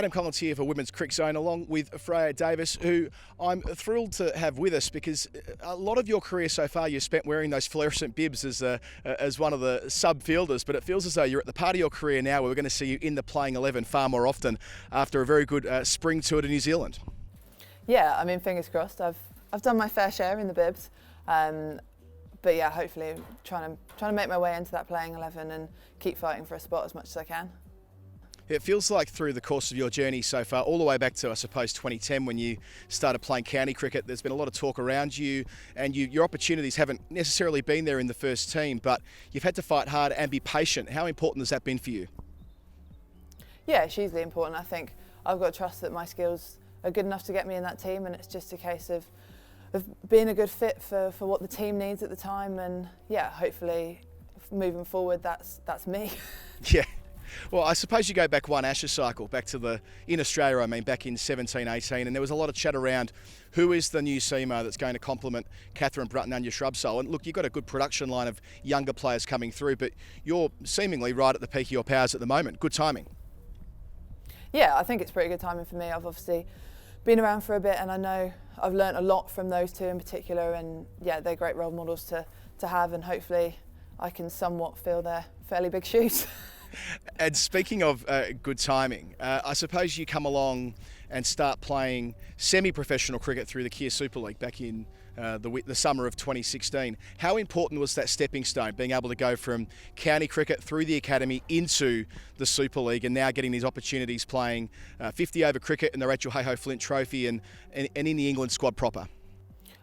Adam Collins here for Women's Crick Zone, along with Freya Davies, who I'm thrilled to have with us because a lot of your career so far you've spent wearing those fluorescent bibs as one of the sub-fielders, but it feels as though you're at the part of your career now where we're going to see you in the playing 11 far more often after a very good spring tour to New Zealand. Yeah, I mean, fingers crossed. I've done my fair share in the bibs, but yeah, hopefully trying to make my way into that playing 11 and keep fighting for a spot as much as I can. It feels like through the course of your journey so far, all the way back to, I suppose, 2010 when you started playing county cricket, there's been a lot of talk around you and your opportunities haven't necessarily been there in the first team, but you've had to fight hard and be patient. How important has that been for you? Yeah, it's hugely important. I think I've got to trust that my skills are good enough to get me in that team, and it's just a case of being a good fit for what the team needs at the time, and yeah, hopefully moving forward that's me. Yeah. Well, I suppose you go back one Ashes cycle, back to in Australia, back in 17-18, and there was a lot of chat around who is the new seamer that's going to complement Katherin, Brunt and Anya Shrubsole. And look, you've got a good production line of younger players coming through, but you're seemingly right at the peak of your powers at the moment. Good timing. Yeah, I think it's pretty good timing for me. I've obviously been around for a bit, and I know I've learnt a lot from those two in particular, and yeah, they're great role models to have, and hopefully I can somewhat fill their fairly big shoes. And speaking of good timing, I suppose you come along and start playing semi-professional cricket through the Kia Super League back in the summer of 2016. How important was that stepping stone, being able to go from county cricket through the academy into the Super League and now getting these opportunities playing 50-over cricket in the Rachel Hayhoe Flint Trophy and in the England squad proper?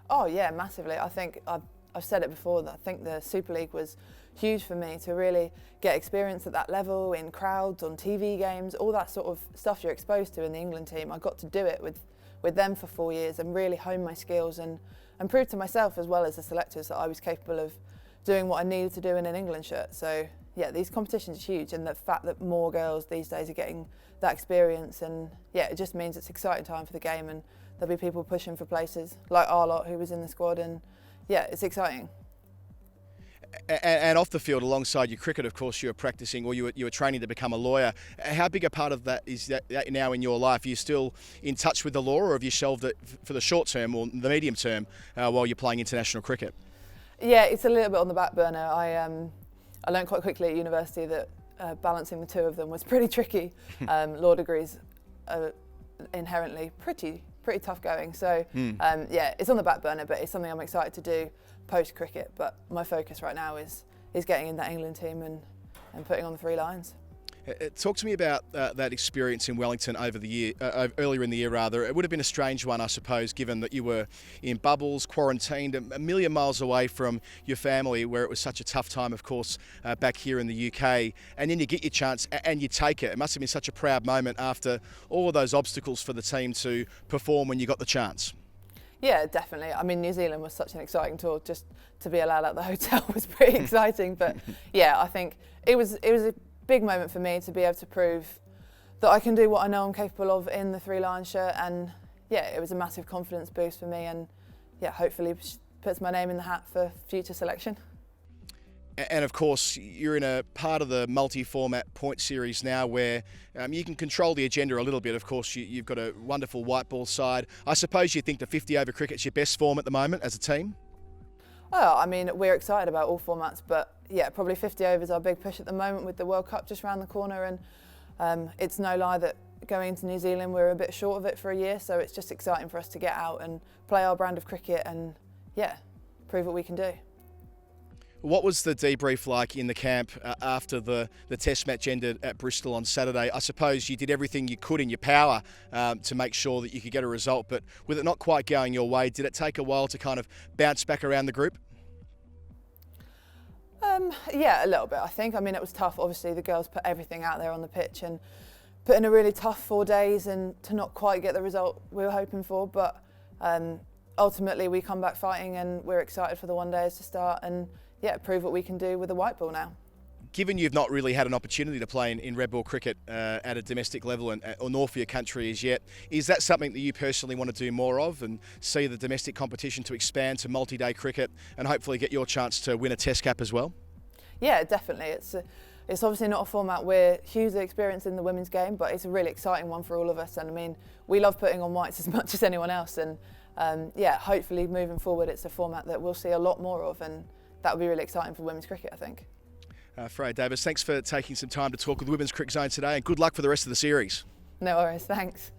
Oh yeah, massively. I think I've said it before that I think the Super League was huge for me to really get experience at that level in crowds, on TV games, all that sort of stuff you're exposed to in the England team. I got to do it with them for 4 years and really hone my skills and prove to myself as well as the selectors that I was capable of doing what I needed to do in an England shirt. So yeah, these competitions are huge, and the fact that more girls these days are getting that experience, and yeah, it just means it's an exciting time for the game, and there'll be people pushing for places like our lot who was in the squad, and yeah, it's exciting. And off the field, alongside your cricket, of course, you were practicing, or you were training to become a lawyer. How big a part of that is that now in your life? Are you still in touch with the law, or have you shelved it for the short term or the medium term while you're playing international cricket? Yeah, it's a little bit on the back burner. I learned quite quickly at university that balancing the two of them was pretty tricky. Law degrees are inherently pretty tough going. So yeah, it's on the back burner, but it's something I'm excited to do post cricket. But my focus right now is getting in that England team and putting on the 3 lines. Talk to me about that experience in Wellington over the year, earlier in the year rather. It would have been a strange one, I suppose, given that you were in bubbles, quarantined, a million miles away from your family, where it was such a tough time, of course, back here in the UK. And then you get your chance and you take it. It must have been such a proud moment after all of those obstacles for the team to perform when you got the chance. Yeah, definitely. I mean, New Zealand was such an exciting tour. Just to be allowed out the hotel was pretty exciting. But yeah, I think it was a big moment for me to be able to prove that I can do what I know I'm capable of in the 3-line shirt, and yeah, it was a massive confidence boost for me, and yeah, hopefully puts my name in the hat for future selection. And of course, you're in a part of the multi-format point series now where you can control the agenda a little bit. Of course, you've got a wonderful white ball side. I suppose you think the 50-over cricket's your best form at the moment as a team? Well, I mean, we're excited about all formats, but yeah, probably 50 overs our big push at the moment with the World Cup just around the corner, and it's no lie that going into New Zealand we're a bit short of it for a year, so it's just exciting for us to get out and play our brand of cricket and yeah, prove what we can do. What was the debrief like in the camp after the test match ended at Bristol on Saturday? I suppose you did everything you could in your power to make sure that you could get a result, but with it not quite going your way, did it take a while to kind of bounce back around the group? Yeah, a little bit, I think. I mean, it was tough. Obviously, the girls put everything out there on the pitch and put in a really tough 4 days, and to not quite get the result we were hoping for. But ultimately, we come back fighting, and we're excited for the 1 days to start and, yeah, prove what we can do with the white ball now. Given you've not really had an opportunity to play in red ball cricket at a domestic level or nor for your country as yet, is that something that you personally want to do more of and see the domestic competition to expand to multi-day cricket and hopefully get your chance to win a test cap as well? Yeah, definitely. It's It's obviously not a format we're hugely experienced in the women's game, but it's a really exciting one for all of us. And I mean, we love putting on whites as much as anyone else. And yeah, hopefully moving forward, it's a format that we'll see a lot more of, and that would be really exciting for women's cricket, I think. Freya Davies, thanks for taking some time to talk with Women's Cricket Zone today, and good luck for the rest of the series. No worries, thanks.